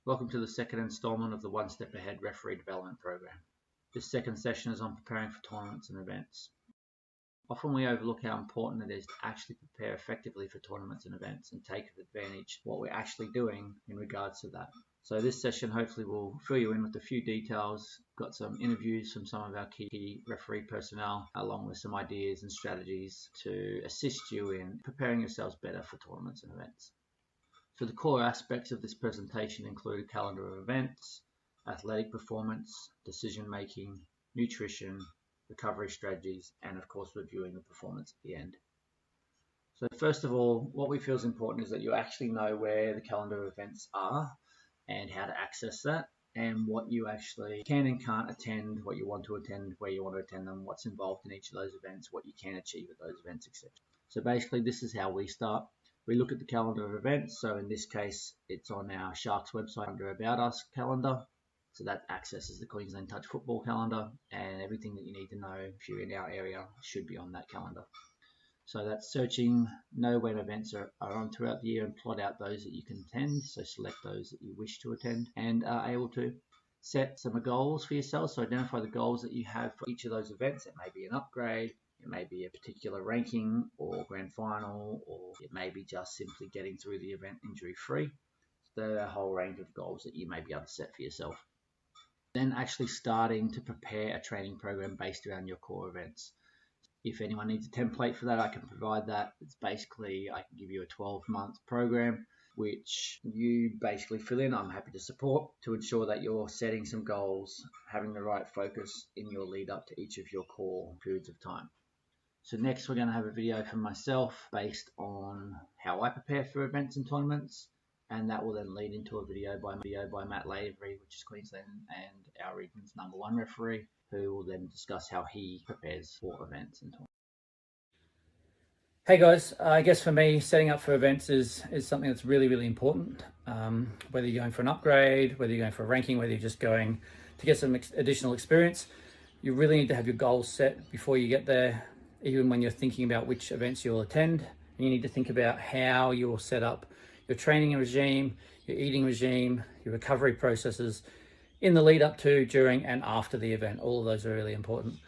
Welcome to the second installment of the One Step Ahead Referee Development Program. This second session is on preparing for tournaments and events. Often we overlook how important it is to actually prepare effectively for tournaments and events and take advantage of what we're actually doing in regards to that. So this session hopefully will fill you in with a few details. Got some interviews from some of our key referee personnel, along with some ideas and strategies to assist you in preparing yourselves better for tournaments and events. So the core aspects of this presentation include a calendar of events, athletic performance, decision making, nutrition, recovery strategies, and of course reviewing the performance at the end. So first of all, what we feel is important is that you actually know where the calendar of events are and how to access that, and what you actually can and can't attend, what you want to attend, where you want to attend them, what's involved in each of those events, what you can achieve at those events, etc. So basically this is how we start. We look at the calendar of events. So in this case, it's on our Sharks website under About Us calendar. So that accesses the Queensland Touch Football calendar, and everything that you need to know if you're in our area should be on that calendar. So that's searching, know when events are on throughout the year and plot out those that you can attend. So select those that you wish to attend and are able to set some goals for yourself. So identify the goals that you have for each of those events. It may be an upgrade, it may be a particular ranking or grand final, or it may be just simply getting through the event injury free. So there are a whole range of goals that you may be able to set for yourself. Then actually starting to prepare a training program based around your core events. If anyone needs a template for that, I can provide that. It's basically, I can give you a 12-month program which you basically fill in. I'm happy to support to ensure that you're setting some goals, having the right focus in your lead up to each of your core periods of time. So next we're going to have a video from myself based on how I prepare for events and tournaments, and that will then lead into a video by Matt Lavery, which is Queensland and our region's #1 referee, who will then discuss how he prepares for events and tournaments. Hey guys, I guess for me, setting up for events is something that's really important. Whether you're going for an upgrade, whether you're going for a ranking, whether you're just going to get some additional experience, you really need to have your goals set before you get there, even when you're thinking about which events you'll attend. And you need to think about how you'll set up your training regime, your eating regime, your recovery processes in the lead up to, during, and after the event. All of those are really important.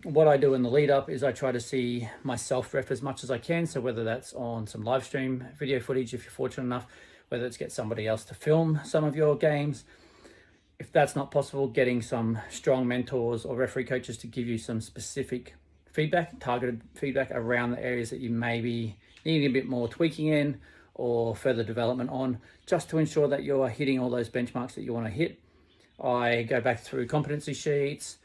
What I do in the lead up is I try to see myself ref as much as I can. So whether that's on some live stream video footage, if you're fortunate enough, whether it's get somebody else to film some of your games. If that's not possible, getting some strong mentors or referee coaches to give you some specific feedback, targeted feedback around the areas that you may be needing a bit more tweaking in or further development on, just to ensure that you're hitting all those benchmarks that you want to hit. I go back through competency sheets,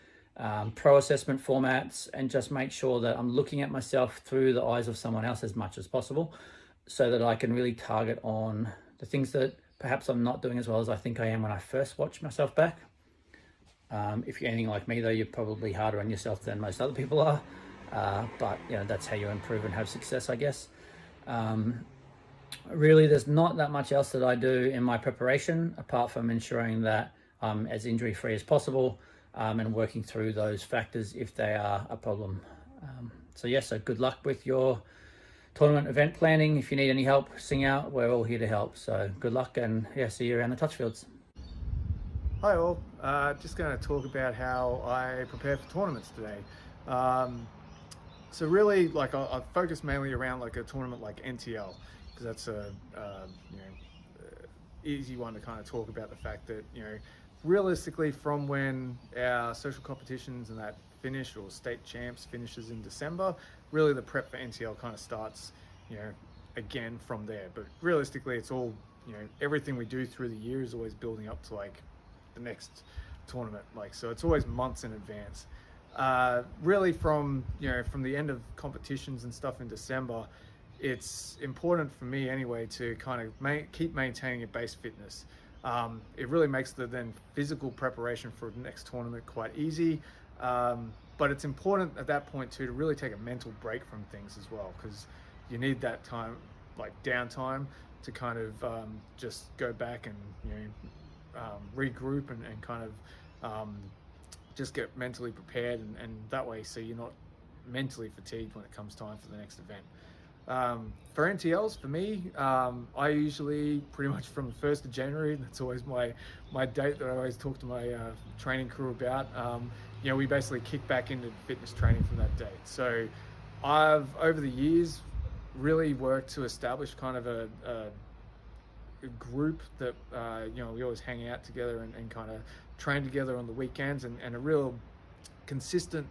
pro assessment formats, and just make sure that I'm looking at myself through the eyes of someone else as much as possible, so that I can really target on the things that perhaps I'm not doing as well as I think I am when I first watch myself back. If you're anything like me though, you're probably harder on yourself than most other people are, but you know, that's how you improve and have success, I guess. Really, there's not that much else that I do in my preparation apart from ensuring that I'm as injury free as possible, and working through those factors if they are a problem. So good luck with your tournament event planning. If you need any help, sing out. We're all here to help. So good luck, and see you around the touch fields. Hi all, just going to talk about how I prepare for tournaments today. So really, like I focus mainly around like a tournament like NTL, because that's a easy one to kind of talk about the fact that, realistically from when our social competitions and that finish, or state champs finishes in December, really the prep for NTL kind of starts, again from there. But realistically, it's all, everything we do through the year is always building up to like the next tournament. So it's always months in advance. Really from the end of competitions and stuff in December, it's important for me anyway to kind of keep maintaining a base fitness. It really makes the then physical preparation for the next tournament quite easy. But it's important at that point too to really take a mental break from things as well, because you need that time, like downtime, to kind of just go back and regroup and kind of just get mentally prepared, and that way so you're not mentally fatigued when it comes time for the next event. For NTLs, for me, I usually pretty much from the 1st of January, that's always my date that I always talk to my training crew about. We basically kick back into fitness training from that date. So I've, over the years, really worked to establish kind of a group that, we always hang out together and kind of train together on the weekends, and a real consistent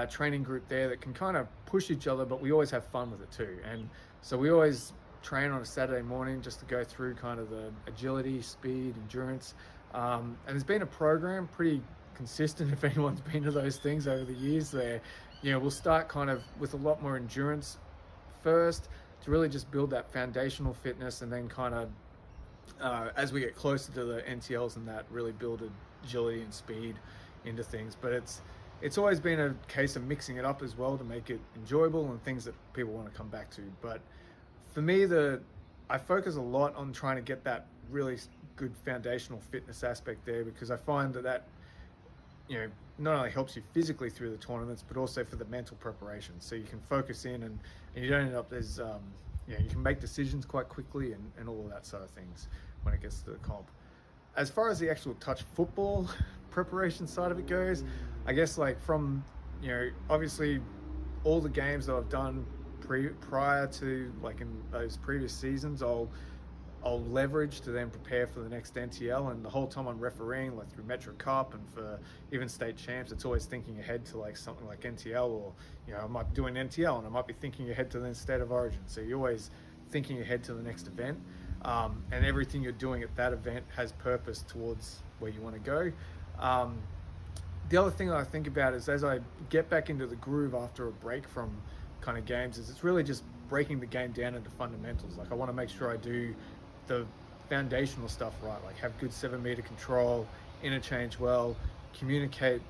training group there that can kind of push each other, but we always have fun with it too. And so we always train on a Saturday morning just to go through kind of the agility, speed, endurance. And there's been a program pretty consistent if anyone's been to those things over the years there. We'll start kind of with a lot more endurance first to really just build that foundational fitness, and then kind of as we get closer to the NTLs and that, really build agility and speed into things. But it's always been a case of mixing it up as well to make it enjoyable and things that people want to come back to. But for me, I focus a lot on trying to get that really good foundational fitness aspect there, because I find that not only helps you physically through the tournaments, but also for the mental preparation. So you can focus in, and you don't end up as you can make decisions quite quickly and all of that sort of things when it gets to the comp. As far as the actual touch football preparation side of it goes, I guess like from, obviously all the games that I've done prior to, like in those previous seasons, I'll leverage to then prepare for the next NTL. And the whole time I'm refereeing, like through Metro Cup and for even state champs, it's always thinking ahead to like something like NTL, or I might be doing NTL and I might be thinking ahead to the State of Origin. So you're always thinking ahead to the next event, and everything you're doing at that event has purpose towards where you want to go. The other thing that I think about is, as I get back into the groove after a break from kind of games, is it's really just breaking the game down into fundamentals. Like I want to make sure I do the foundational stuff right, like have good 7-meter control, interchange well, communicate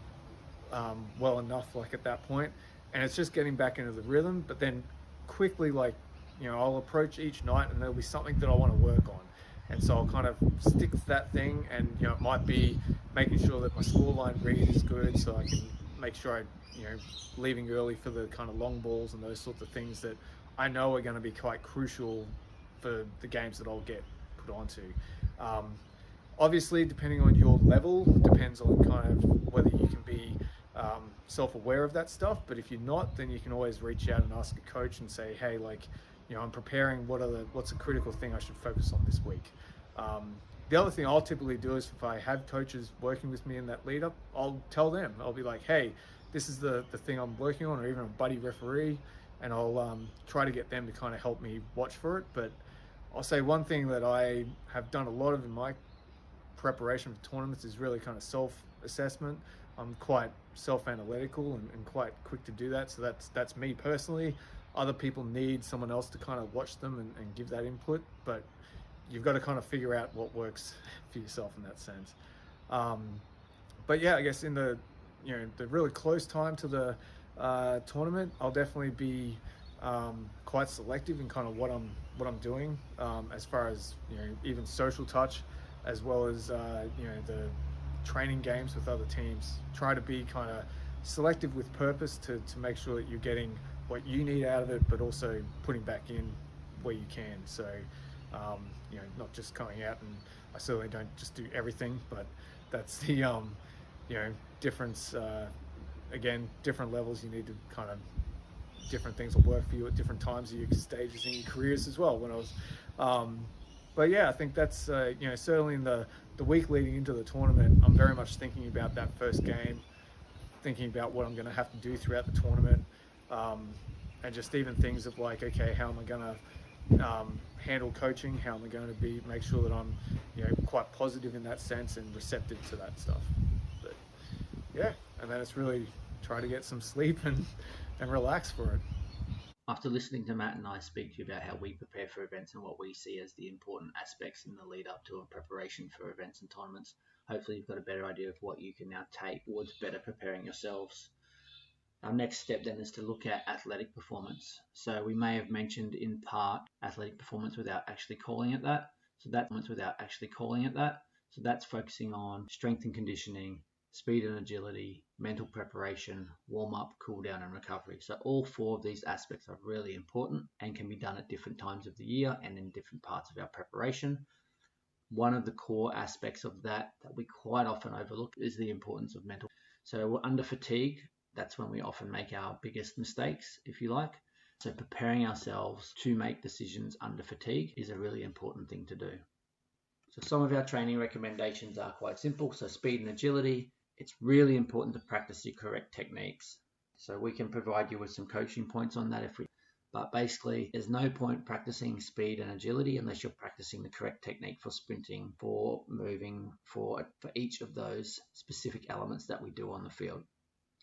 well enough, like at that point. And it's just getting back into the rhythm, but then quickly, like, I'll approach each night and there'll be something that I want to work on. And so I'll kind of stick to that thing, and it might be making sure that my scoreline read is good, so I can make sure I, leaving early for the kind of long balls and those sorts of things that I know are going to be quite crucial for the games that I'll get put onto. Obviously, depending on your level, depends on kind of whether you can be self-aware of that stuff. But if you're not, then you can always reach out and ask a coach and say, hey, like, I'm preparing, what's a critical thing I should focus on this week? The other thing I'll typically do is, if I have coaches working with me in that lead up, I'll tell them, I'll be like, hey, this is the thing I'm working on, or even a buddy referee, and I'll try to get them to kind of help me watch for it. But I'll say one thing that I have done a lot of in my preparation for tournaments is really kind of self-assessment. I'm quite self-analytical and quite quick to do that. So that's me personally. Other people need someone else to kind of watch them and give that input, but you've got to kind of figure out what works for yourself in that sense. But yeah, I guess in the really close time to the tournament, I'll definitely be quite selective in kind of what I'm doing, as far as even social touch, as well as the training games with other teams. Try to be kind of selective with purpose to make sure that you're getting what you need out of it, but also putting back in where you can. So not just coming out, and I certainly don't just do everything, but that's the difference. Again, different levels, you need to kind of, different things will work for you at different times of your stages in your careers as well. When I was but yeah, I think that's certainly in the week leading into the tournament, I'm very much thinking about that first game, thinking about what I'm going to have to do throughout the tournament, and just even things of like, okay, how am I going to handle coaching? How am I going to make sure that I'm quite positive in that sense and receptive to that stuff? But yeah, and then it's really try to get some sleep and relax for it. After listening to Matt and I speak to you about how we prepare for events and what we see as the important aspects in the lead up to a preparation for events and tournaments, hopefully you've got a better idea of what you can now take towards better preparing yourselves. Our next step then is to look at athletic performance. So we may have mentioned in part athletic performance without actually calling it that. So that's focusing on strength and conditioning, speed and agility, mental preparation, warm-up, cool-down, and recovery. So all 4 of these aspects are really important and can be done at different times of the year and in different parts of our preparation. One of the core aspects of that we quite often overlook is the importance of mental. So under fatigue, that's when we often make our biggest mistakes, if you like. So preparing ourselves to make decisions under fatigue is a really important thing to do. So some of our training recommendations are quite simple. So speed and agility, it's really important to practice your correct techniques. So we can provide you with some coaching points on that but basically there's no point practicing speed and agility unless you're practicing the correct technique for sprinting, for moving, for each of those specific elements that we do on the field.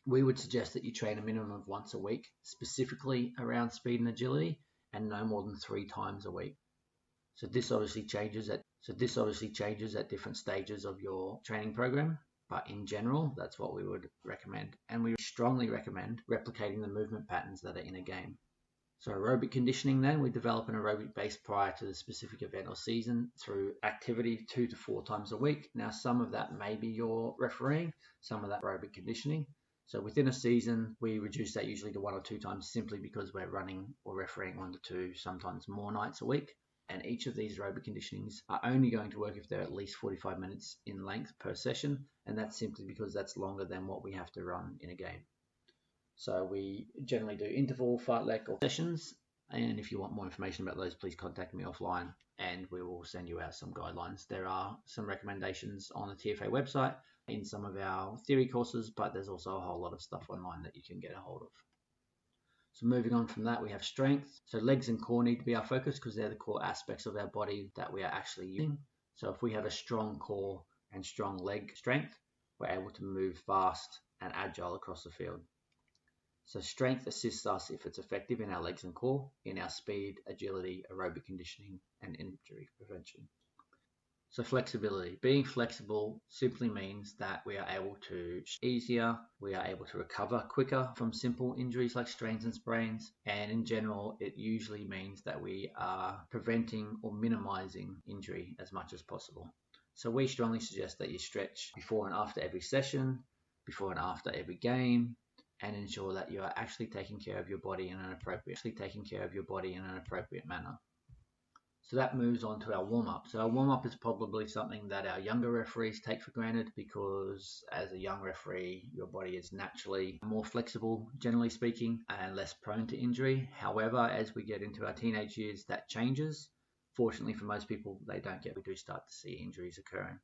We would suggest that you train a minimum of once a week, specifically around speed and agility, and no more than 3 times a week. So this obviously changes at different stages of your training program, but in general, that's what we would recommend. And we strongly recommend replicating the movement patterns that are in a game. So aerobic conditioning, then we develop an aerobic base prior to the specific event or season through activity 2 to 4 times a week. Now, some of that may be your refereeing, some of that aerobic conditioning. So within a season, we reduce that usually to 1 or 2 times simply because we're running or refereeing 1 to 2, sometimes more nights a week. And each of these aerobic conditionings are only going to work if they're at least 45 minutes in length per session. And that's simply because that's longer than what we have to run in a game. So we generally do interval, fartlek, or sessions. And if you want more information about those, please contact me offline and we will send you out some guidelines. There are some recommendations on the TFA website in some of our theory courses, but there's also a whole lot of stuff online that you can get a hold of. So moving on from that, we have strength. So legs and core need to be our focus because they're the core aspects of our body that we are actually using. So if we have a strong core and strong leg strength, we're able to move fast and agile across the field. So strength assists us if it's effective in our legs and core, in our speed, agility, aerobic conditioning, and injury prevention. So flexibility. Being flexible simply means that we are able to easier, we are able to recover quicker from simple injuries like strains and sprains, and in general, it usually means that we are preventing or minimizing injury as much as possible. So we strongly suggest that you stretch before and after every session, before and after every game, and ensure that you are actually taking care of your body in an appropriate manner. So that moves on to our warm-up. So our warm-up is probably something that our younger referees take for granted because as a young referee, your body is naturally more flexible, generally speaking, and less prone to injury. However, as we get into our teenage years, that changes. Fortunately for most people, we do start to see injuries occurring.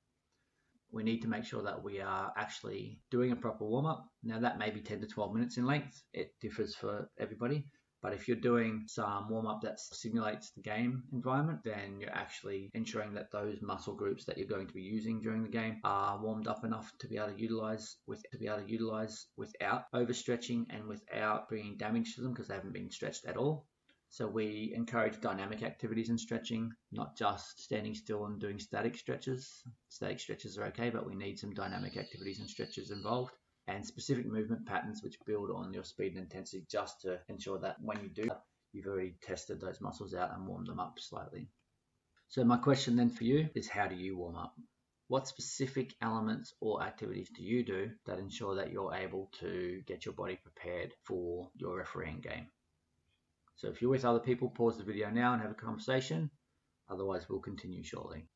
We need to make sure that we are actually doing a proper warm-up. Now that may be 10 to 12 minutes in length. It differs for everybody. But if you're doing some warm-up that simulates the game environment, then you're actually ensuring that those muscle groups that you're going to be using during the game are warmed up enough to be able to utilize without overstretching and without bringing damage to them because they haven't been stretched at all. So we encourage dynamic activities in stretching, not just standing still and doing static stretches. Static stretches are okay, but we need some dynamic activities and stretches involved, and specific movement patterns which build on your speed and intensity just to ensure that when you do that, you've already tested those muscles out and warmed them up slightly. So my question then for you is, how do you warm up? What specific elements or activities do you do that ensure that you're able to get your body prepared for your refereeing game? So if you're with other people, pause the video now and have a conversation. Otherwise, we'll continue shortly.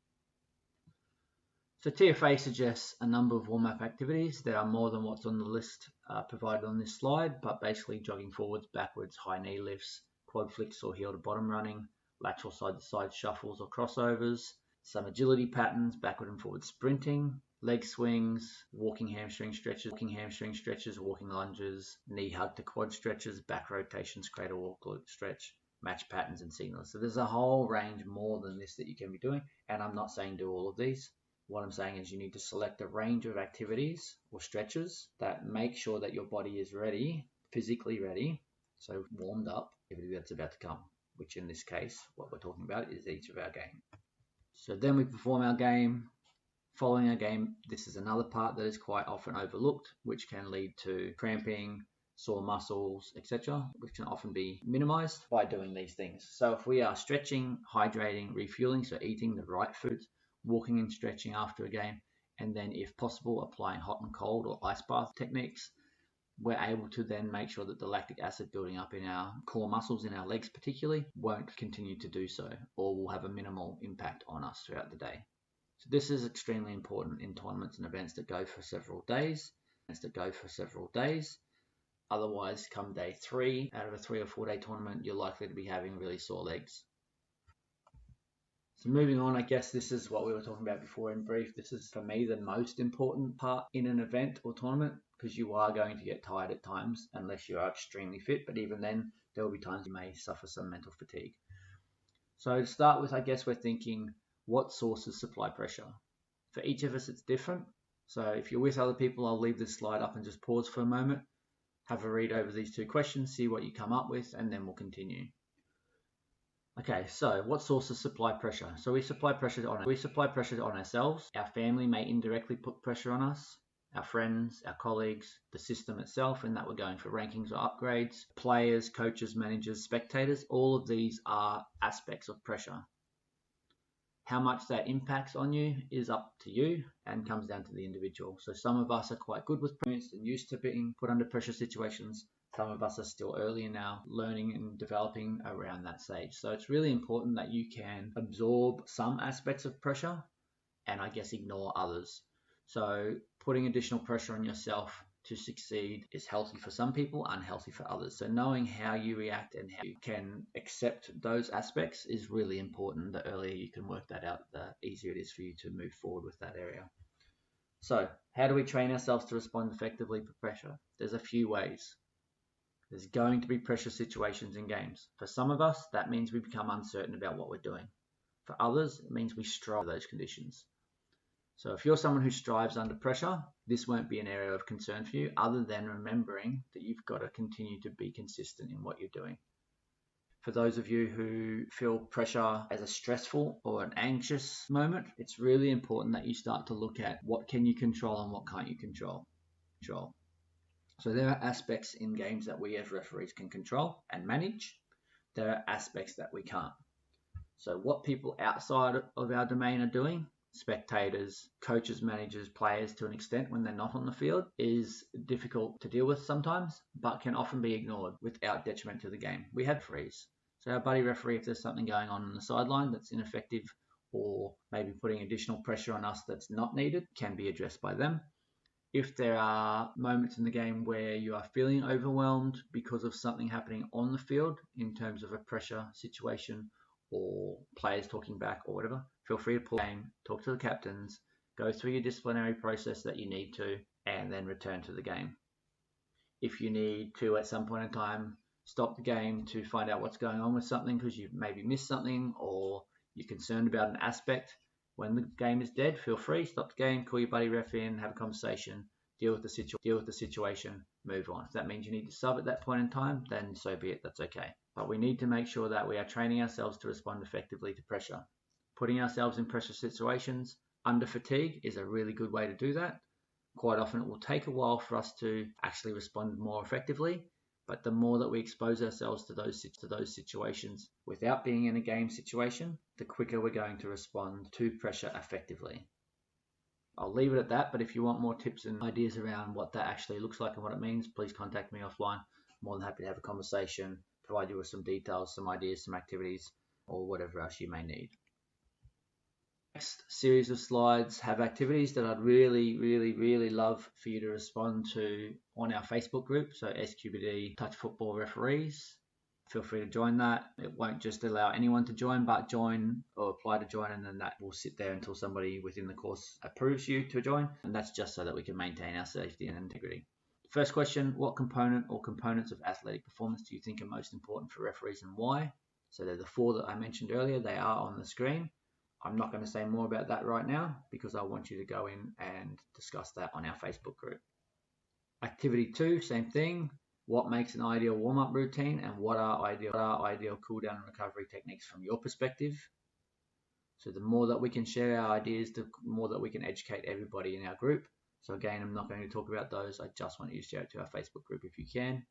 So TFA suggests a number of warm-up activities. There are more than what's on the list provided on this slide, but basically jogging forwards, backwards, high knee lifts, quad flicks or heel to bottom running, lateral side-to-side shuffles or crossovers, some agility patterns, backward and forward sprinting, leg swings, walking hamstring stretches, walking lunges, knee hug to quad stretches, back rotations, cradle walk stretch, match patterns and signals. So there's a whole range more than this that you can be doing, and I'm not saying do all of these. What I'm saying is you need to select a range of activities or stretches that make sure that your body is ready, physically ready, so warmed up, activity that's about to come, which in this case, what we're talking about is each of our game. So then we perform our game. Following our game, this is another part that is quite often overlooked, which can lead to cramping, sore muscles, etc., which can often be minimized by doing these things. So if we are stretching, hydrating, refueling, so eating the right foods, walking and stretching after a game, and then if possible applying hot and cold or ice bath techniques, we're able to then make sure that the lactic acid building up in our core muscles, in our legs particularly, won't continue to do so, or will have a minimal impact on us throughout the day. So this is extremely important in tournaments and events that go for several days. Otherwise, come day 3 out of a 3 or 4 day tournament, you're likely to be having really sore legs. So moving on, I guess this is what we were talking about before in brief. This is for me the most important part in an event or tournament, because you are going to get tired at times unless you are extremely fit, but even then there will be times you may suffer some mental fatigue. So to start with, I guess we're thinking, what sources supply pressure? For each of us it's different. So if you're with other people, I'll leave this slide up and just pause for a moment, have a read over these 2 questions, see what you come up with, and then we'll continue. Okay, so what sources supply pressure? So we supply pressure on ourselves. Our family may indirectly put pressure on us, our friends, our colleagues, the system itself, in that we're going for rankings or upgrades, players, coaches, managers, spectators. All of these are aspects of pressure. How much that impacts on you is up to you and comes down to the individual. So some of us are quite good with pressure and used to being put under pressure situations. Some of us are still early in our learning and developing around that stage. So it's really important that you can absorb some aspects of pressure and I guess ignore others. So putting additional pressure on yourself to succeed is healthy for some people, unhealthy for others. So knowing how you react and how you can accept those aspects is really important. The earlier you can work that out, the easier it is for you to move forward with that area. So how do we train ourselves to respond effectively to pressure? There's a few ways. There's going to be pressure situations in games. For some of us, that means we become uncertain about what we're doing. For others, it means we strive for those conditions. So if you're someone who strives under pressure, this won't be an area of concern for you, other than remembering that you've got to continue to be consistent in what you're doing. For those of you who feel pressure as a stressful or an anxious moment, it's really important that you start to look at what can you control and what can't you control. So there are aspects in games that we as referees can control and manage. There are aspects that we can't. So what people outside of our domain are doing, spectators, coaches, managers, players to an extent when they're not on the field, is difficult to deal with sometimes, but can often be ignored without detriment to the game. We have referees. So our buddy referee, if there's something going on the sideline that's ineffective or maybe putting additional pressure on us that's not needed, can be addressed by them. If there are moments in the game where you are feeling overwhelmed because of something happening on the field in terms of a pressure situation or players talking back or whatever, feel free to pull the game, talk to the captains, go through your disciplinary process that you need to, and then return to the game. If you need to, at some point in time, stop the game to find out what's going on with something because you've maybe missed something or you're concerned about an aspect, when the game is dead, feel free, stop the game, call your buddy ref in, have a conversation, deal with the situation, move on. If that means you need to sub at that point in time, then so be it, that's okay. But we need to make sure that we are training ourselves to respond effectively to pressure. Putting ourselves in pressure situations under fatigue is a really good way to do that. Quite often it will take a while for us to actually respond more effectively, but the more that we expose ourselves to those situations without being in a game situation, the quicker we're going to respond to pressure effectively. I'll leave it at that, but if you want more tips and ideas around what that actually looks like and what it means, please contact me offline. I'm more than happy to have a conversation, provide you with some details, some ideas, some activities, or whatever else you may need. Next series of slides have activities that I'd really love for you to respond to on our Facebook group. So SQBD Touch Football Referees. Feel free to join that. It won't just allow anyone to join, but join or apply to join, and then that will sit there until somebody within the course approves you to join. And that's just so that we can maintain our safety and integrity. First question, what component or components of athletic performance do you think are most important for referees and why? So they're the 4 that I mentioned earlier. They are on the screen. I'm not going to say more about that right now because I want you to go in and discuss that on our Facebook group. Activity 2, same thing. What makes an ideal warm-up routine and what are ideal cool-down and recovery techniques from your perspective? So the more that we can share our ideas, the more that we can educate everybody in our group. So again, I'm not going to talk about those. I just want you to share it to our Facebook group if you can.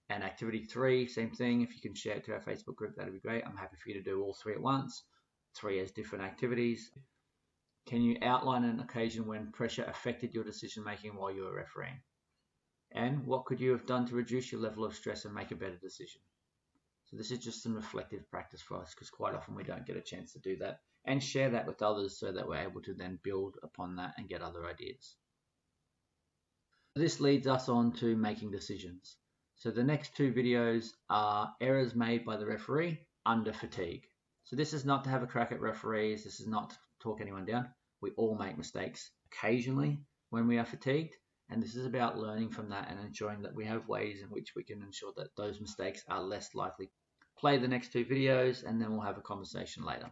And activity 3, same thing. If you can share it to our Facebook group, that'd be great. I'm happy for you to do all 3 at once. 3 as different activities. Can you outline an occasion when pressure affected your decision making while you were refereeing? And what could you have done to reduce your level of stress and make a better decision? So this is just some reflective practice for us, because quite often we don't get a chance to do that, and share that with others so that we're able to then build upon that and get other ideas. This leads us on to making decisions. So the next two videos are errors made by the referee under fatigue. So this is not to have a crack at referees. This is not to talk anyone down. We all make mistakes occasionally when we are fatigued. And this is about learning from that and ensuring that we have ways in which we can ensure that those mistakes are less likely. Play the next two videos and then we'll have a conversation later.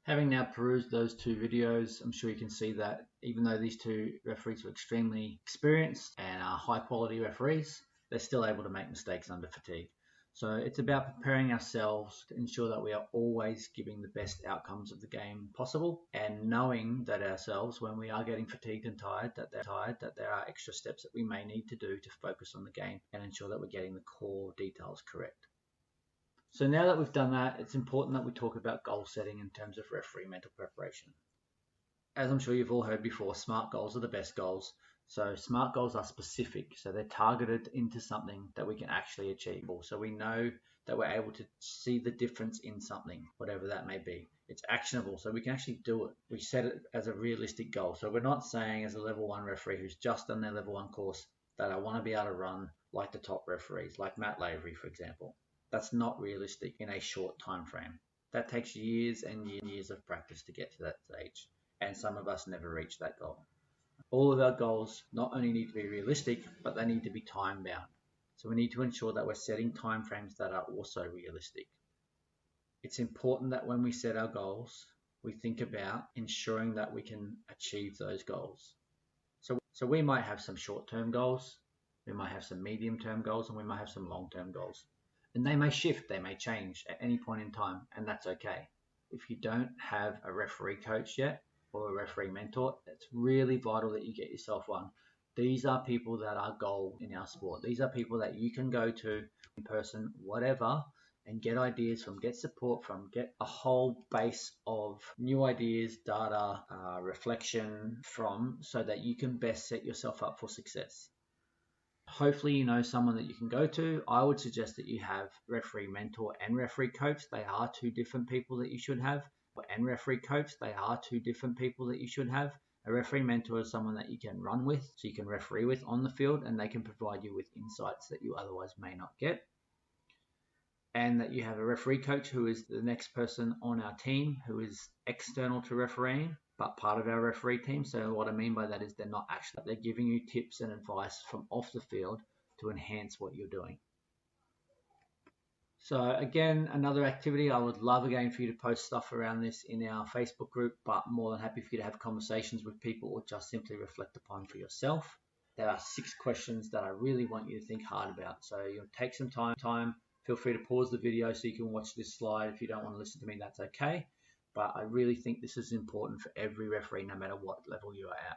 Having now perused those two videos, I'm sure you can see that even though these two referees were extremely experienced and are high quality referees, they're still able to make mistakes under fatigue. So it's about preparing ourselves to ensure that we are always giving the best outcomes of the game possible, and knowing that ourselves, when we are getting fatigued and tired, that there are extra steps that we may need to do to focus on the game and ensure that we're getting the core details correct. So now that we've done that, it's important that we talk about goal setting in terms of referee mental preparation. As I'm sure you've all heard before, SMART goals are the best goals. So SMART goals are specific, so they're targeted into something that we can actually achieve. So we know that we're able to see the difference in something, whatever that may be. It's actionable, so we can actually do it. We set it as a realistic goal. So we're not saying, as a level 1 referee who's just done their level 1 course, that I want to be able to run like the top referees, like Matt Lavery, for example. That's not realistic in a short time frame. That takes years and years of practice to get to that stage, and some of us never reach that goal. All of our goals not only need to be realistic, but they need to be time bound. So we need to ensure that we're setting time frames that are also realistic. It's important that when we set our goals, we think about ensuring that we can achieve those goals. So we might have some short-term goals, we might have some medium-term goals, and we might have some long-term goals. And they may shift, they may change at any point in time, and that's okay. If you don't have a referee coach yet, or a referee mentor, it's really vital that you get yourself one. These are people that are gold in our sport. These are people that you can go to in person, whatever, and get ideas from, get support from, get a whole base of new ideas, data, reflection from, so that you can best set yourself up for success. Hopefully you know someone that you can go to. I would suggest that you have referee mentor and referee coach. They are two different people that you should have. And referee coach, they are two different people that you should have. A referee mentor is someone that you can run with, so you can referee with on the field, and they can provide you with insights that you otherwise may not get. And that you have a referee coach who is the next person on our team who is external to refereeing, but part of our referee team. So what I mean by that is they're not actually, they're giving you tips and advice from off the field to enhance what you're doing. So again, another activity, I would love again for you to post stuff around this in our Facebook group, but more than happy for you to have conversations with people or just simply reflect upon for yourself. There are 6 questions that I really want you to think hard about. So you'll take some time. Feel free to pause the video so you can watch this slide. If you don't want to listen to me, that's okay. But I really think this is important for every referee, no matter what level you are at.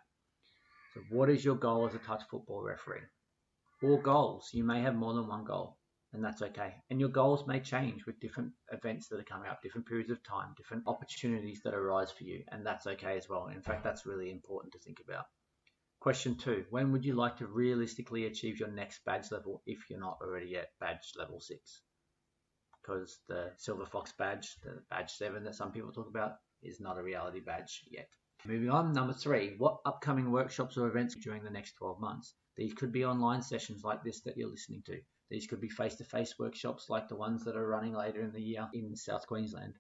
So what is your goal as a touch football referee? Or goals. You may have more than one goal, and that's okay. And your goals may change with different events that are coming up, different periods of time, different opportunities that arise for you, and that's okay as well. In fact, that's really important to think about. Question 2, when would you like to realistically achieve your next badge level if you're not already at badge level 6? because the Silver Fox badge, the badge 7 that some people talk about, is not a reality badge yet. Moving on, number 3, what upcoming workshops or events during the next 12 months? These could be online sessions like this that you're listening to. These could be face-to-face workshops like the ones that are running later in the year in South Queensland.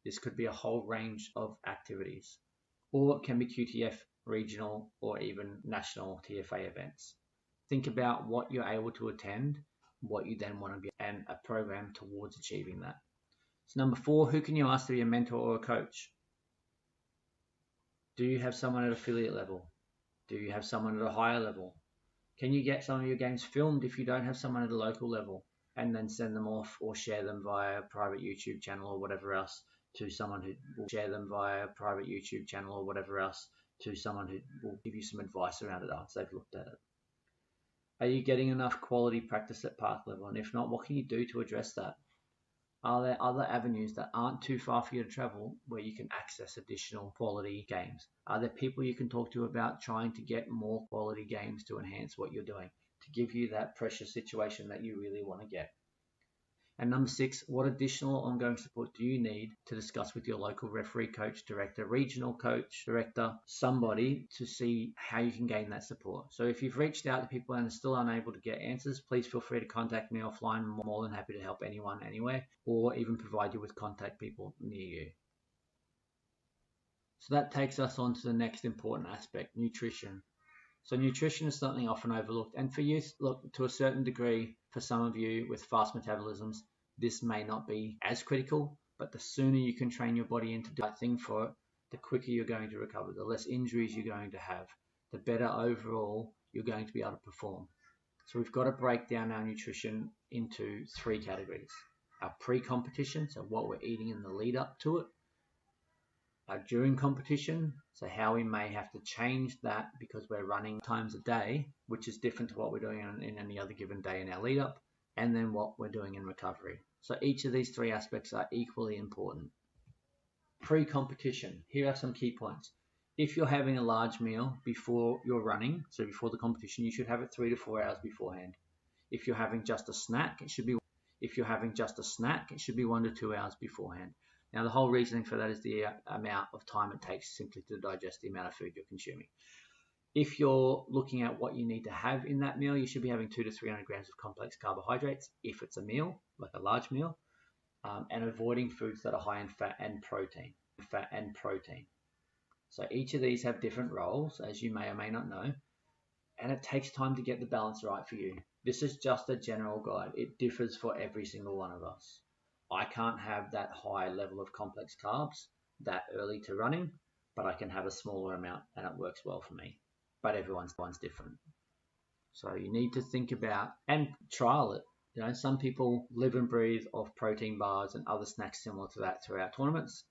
This could be a whole range of activities. Or it can be QTF, regional, or even national TFA events. Think about what you're able to attend, what you then want to be, and a program towards achieving that. So number 4, who can you ask to be a mentor or a coach? Do you have someone at affiliate level? Do you have someone at a higher level? Can you get some of your games filmed if you don't have someone at a local level, and then send them off or share them via a private YouTube channel or whatever else to someone who will share them via a private YouTube channel or whatever else to someone who will give you some advice around it after they've looked at it? Are you getting enough quality practice at park level? And if not, what can you do to address that? Are there other avenues that aren't too far for you to travel where you can access additional quality games? Are there people you can talk to about trying to get more quality games to enhance what you're doing, to give you that precious situation that you really want to get? And number 6, what additional ongoing support do you need to discuss with your local referee, coach, director, regional coach, director, somebody to see how you can gain that support? So if you've reached out to people and are still unable to get answers, please feel free to contact me offline. I'm more than happy to help anyone, anywhere, or even provide you with contact people near you. So that takes us on to the next important aspect, nutrition. So nutrition is something often overlooked, and for youth, look, to a certain degree, for some of you with fast metabolisms, this may not be as critical, but the sooner you can train your body into the right thing for it, the quicker you're going to recover, the less injuries you're going to have, the better overall you're going to be able to perform. So we've got to break down our nutrition into 3 categories. Our pre-competition, so what we're eating in the lead up to it. During competition, so how we may have to change that because we're running times a day, which is different to what we're doing in any other given day in our lead up, and then what we're doing in recovery. So each of these 3 aspects are equally important. Pre-competition, here are some key points. If you're having a large meal before you're running, so before the competition, you should have it 3 to 4 hours beforehand. If you're having just a snack, it should be 1 to 2 hours beforehand. Now, the whole reasoning for that is the amount of time it takes simply to digest the amount of food you're consuming. If you're looking at what you need to have in that meal, you should be having 200 to 300 grams of complex carbohydrates if it's a meal, like a large meal, and avoiding foods that are high in fat and protein. So each of these have different roles, as you may or may not know, and it takes time to get the balance right for you. This is just a general guide. It differs for every single one of us. I can't have that high level of complex carbs that early to running, but I can have a smaller amount and it works well for me. But everyone's different. So you need to think about and trial it. You know, some people live and breathe off protein bars and other snacks similar to that throughout tournaments.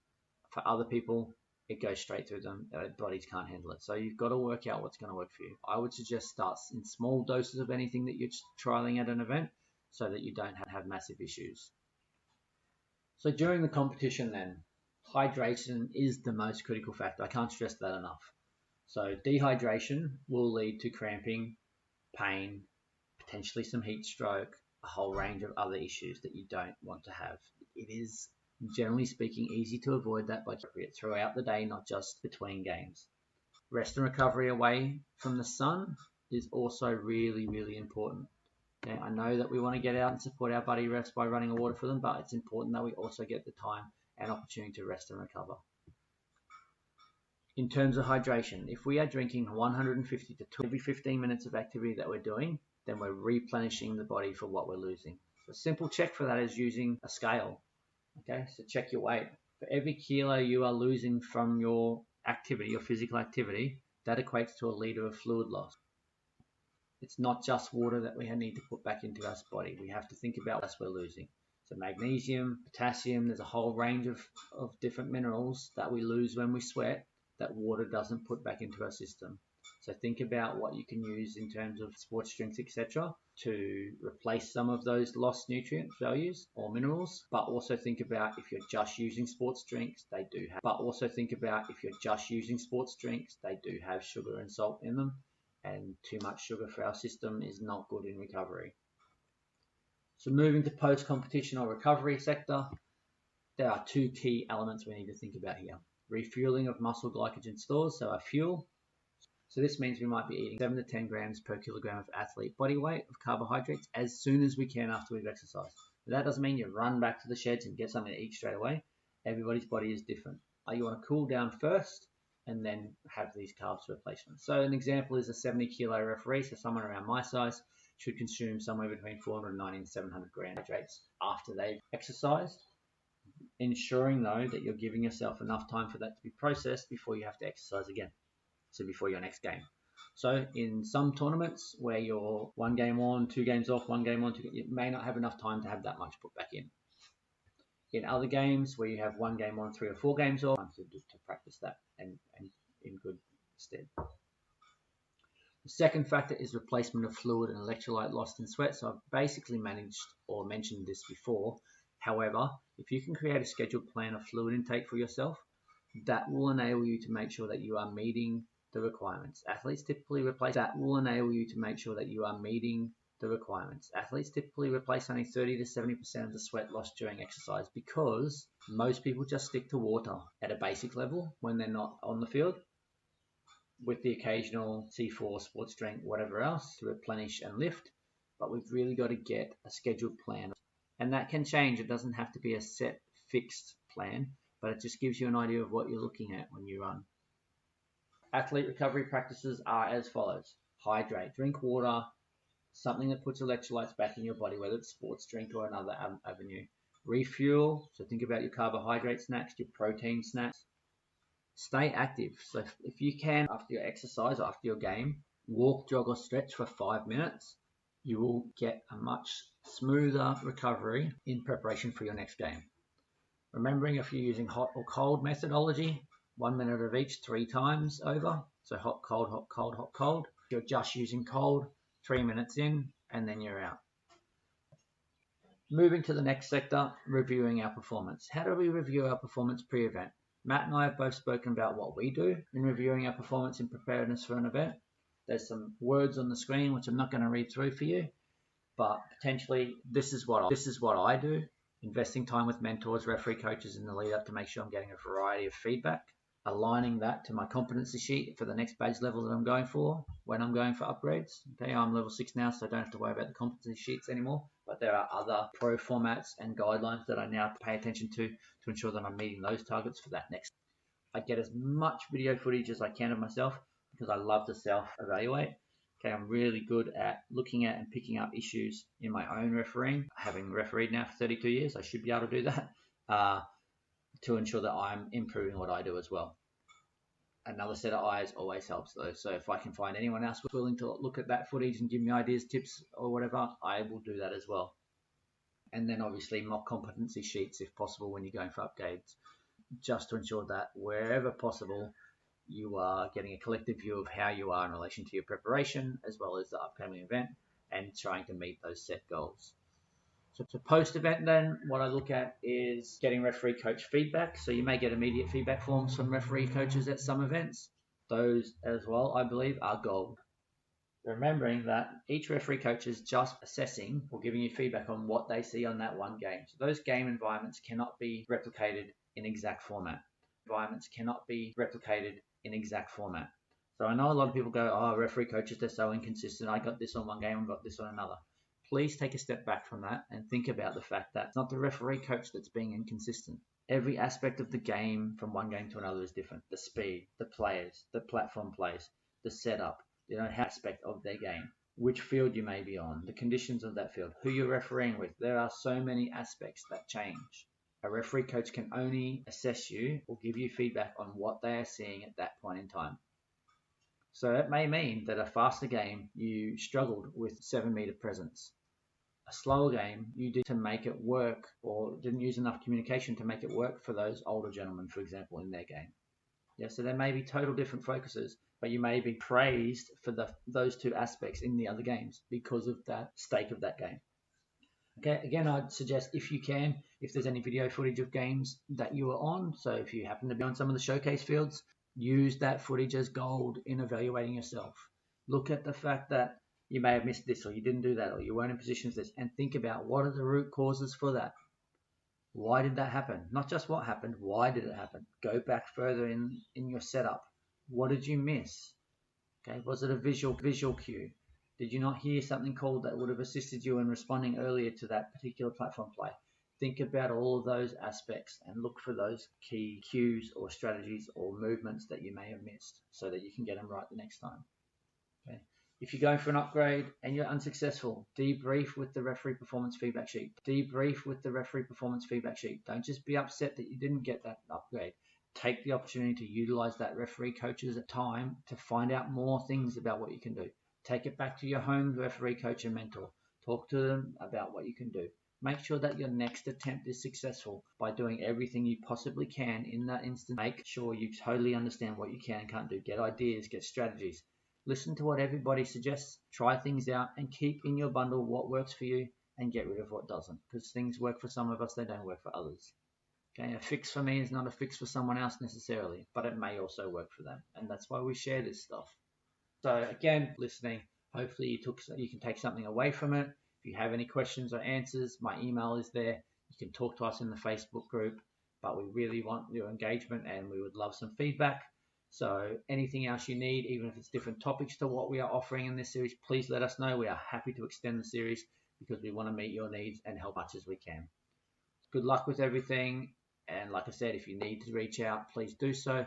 For other people, it goes straight through them. Their bodies can't handle it. So you've got to work out what's going to work for you. I would suggest start in small doses of anything that you're trialing at an event so that you don't have massive issues. So during the competition then, hydration is the most critical factor. I can't stress that enough. So dehydration will lead to cramping, pain, potentially some heat stroke, a whole range of other issues that you don't want to have. It is, generally speaking, easy to avoid that by appropriate throughout the day, not just between games. Rest and recovery away from the sun is also really, really important. Now, I know that we want to get out and support our buddy refs by running a water for them, but it's important that we also get the time and opportunity to rest and recover. In terms of hydration, if we are drinking 150 to 2 every 15 minutes of activity that we're doing, then we're replenishing the body for what we're losing. So a simple check for that is using a scale. Okay, so check your weight. For every kilo you are losing from your activity, your physical activity, that equates to a litre of fluid loss. It's not just water that we need to put back into our body. We have to think about what we're losing. So magnesium, potassium, there's a whole range of different minerals that we lose when we sweat that water doesn't put back into our system. So think about what you can use in terms of sports drinks, etc., to replace some of those lost nutrient values or minerals. But also think about if you're just using sports drinks, they do have sugar and salt in them, and too much sugar for our system is not good in recovery. So moving to post-competition or recovery sector, there are two key elements we need to think about here. Refueling of muscle glycogen stores, so our fuel. So this means we might be eating 7 to 10 grams per kilogram of athlete body weight of carbohydrates as soon as we can after we've exercised. But that doesn't mean you run back to the sheds and get something to eat straight away. Everybody's body is different. You want to cool down first and then have these carbs replacements. So an example is a 70 kilo referee, so someone around my size should consume somewhere between 490 and 700 grams of carbohydrates after they've exercised, ensuring though that you're giving yourself enough time for that to be processed before you have to exercise again, so before your next game. So in some tournaments where you're 1 game on, 2 games off, 1 game on, you may not have enough time to have that much put back in. In other games where you have 1 game on, 3 or 4 games off, to practice that and in good stead. The second factor is replacement of fluid and electrolyte lost in sweat. So I've basically managed or mentioned this before. However, if you can create a scheduled plan of fluid intake for yourself, that will enable you to make sure that you are meeting the requirements. Athletes typically replace only 30 to 70% of the sweat lost during exercise because most people just stick to water at a basic level when they're not on the field, with the occasional C4, sports drink, whatever else to replenish and lift. But we've really got to get a scheduled plan. And that can change. It doesn't have to be a set fixed plan, but it just gives you an idea of what you're looking at when you run. Athlete recovery practices are as follows. Hydrate, drink water, something that puts electrolytes back in your body, whether it's sports drink or another avenue. Refuel, so think about your carbohydrate snacks, your protein snacks. Stay active. So if you can, after your exercise, after your game, walk, jog or stretch for 5 minutes, you will get a much smoother recovery in preparation for your next game. Remembering if you're using hot or cold methodology, 1 minute of each 3 times over. So hot, cold, hot, cold, hot, cold. If you're just using cold, 3 minutes in and then you're out. Moving to the next sector, reviewing our performance. How do we review our performance pre-event? Matt and I have both spoken about what we do in reviewing our performance in preparedness for an event. There's some words on the screen which I'm not going to read through for you, but potentially this is what I do. Investing time with mentors, referee coaches in the lead up to make sure I'm getting a variety of feedback. Aligning that to my competency sheet for the next badge level that I'm going for when I'm going for upgrades. Okay, I'm level 6 now, so I don't have to worry about the competency sheets anymore. But there are other pro formats and guidelines that I now pay attention to ensure that I'm meeting those targets for that next. I get as much video footage as I can of myself because I love to self-evaluate. Okay, I'm really good at looking at and picking up issues in my own refereeing. Having refereed now for 32 years, I should be able to do that. To ensure that I'm improving what I do as well. Another set of eyes always helps though. So if I can find anyone else willing to look at that footage and give me ideas, tips or whatever, I will do that as well. And then obviously mock competency sheets if possible when you're going for upgrades, just to ensure that wherever possible, you are getting a collective view of how you are in relation to your preparation as well as the upcoming event and trying to meet those set goals. So post-event then, what I look at is getting referee coach feedback. So you may get immediate feedback forms from referee coaches at some events. Those as well, I believe, are gold. Remembering that each referee coach is just assessing or giving you feedback on what they see on that one game. So those game environments cannot be replicated in exact format. So I know a lot of people go, oh, referee coaches, they're so inconsistent. I got this on one game and got this on another. Please take a step back from that and think about the fact that it's not the referee coach that's being inconsistent. Every aspect of the game from one game to another is different. The speed, the players, the platform plays, the setup, aspect of their game, which field you may be on, the conditions of that field, who you're refereeing with. There are so many aspects that change. A referee coach can only assess you or give you feedback on what they are seeing at that point in time. So it may mean that a faster game, you struggled with 7-meter presence. A slower game, you did to make it work or didn't use enough communication to make it work for those older gentlemen, for example, in their game. Yeah, so there may be total different focuses, but you may be praised for those two aspects in the other games because of that stake of that game. Okay, again, I'd suggest if you can, if there's any video footage of games that you are on, so if you happen to be on some of the showcase fields, use that footage as gold in evaluating yourself. Look at the fact that you may have missed this, or you didn't do that, or you weren't in position for this, and think about what are the root causes for that. Why did that happen? Not just what happened, why did it happen? Go back further in your setup. What did you miss? Okay, was it a visual cue? Did you not hear something called that would have assisted you in responding earlier to that particular platform play? Think about all of those aspects and look for those key cues or strategies or movements that you may have missed so that you can get them right the next time. Okay. If you're going for an upgrade and you're unsuccessful, debrief with the referee performance feedback sheet. Debrief with the referee performance feedback sheet. Don't just be upset that you didn't get that upgrade. Take the opportunity to utilize that referee coach's time to find out more things about what you can do. Take it back to your home referee coach and mentor. Talk to them about what you can do. Make sure that your next attempt is successful by doing everything you possibly can in that instance. Make sure you totally understand what you can and can't do. Get ideas, get strategies. Listen to what everybody suggests, try things out, and keep in your bundle what works for you and get rid of what doesn't. Because things work for some of us, they don't work for others. Okay, a fix for me is not a fix for someone else necessarily, but it may also work for them. And that's why we share this stuff. So again, listening, hopefully you can take something away from it. If you have any questions or answers, my email is there. You can talk to us in the Facebook group, but we really want your engagement and we would love some feedback. So anything else you need, even if it's different topics to what we are offering in this series, please let us know. We are happy to extend the series because we want to meet your needs and help much as we can. Good luck with everything. And like I said, if you need to reach out, please do so.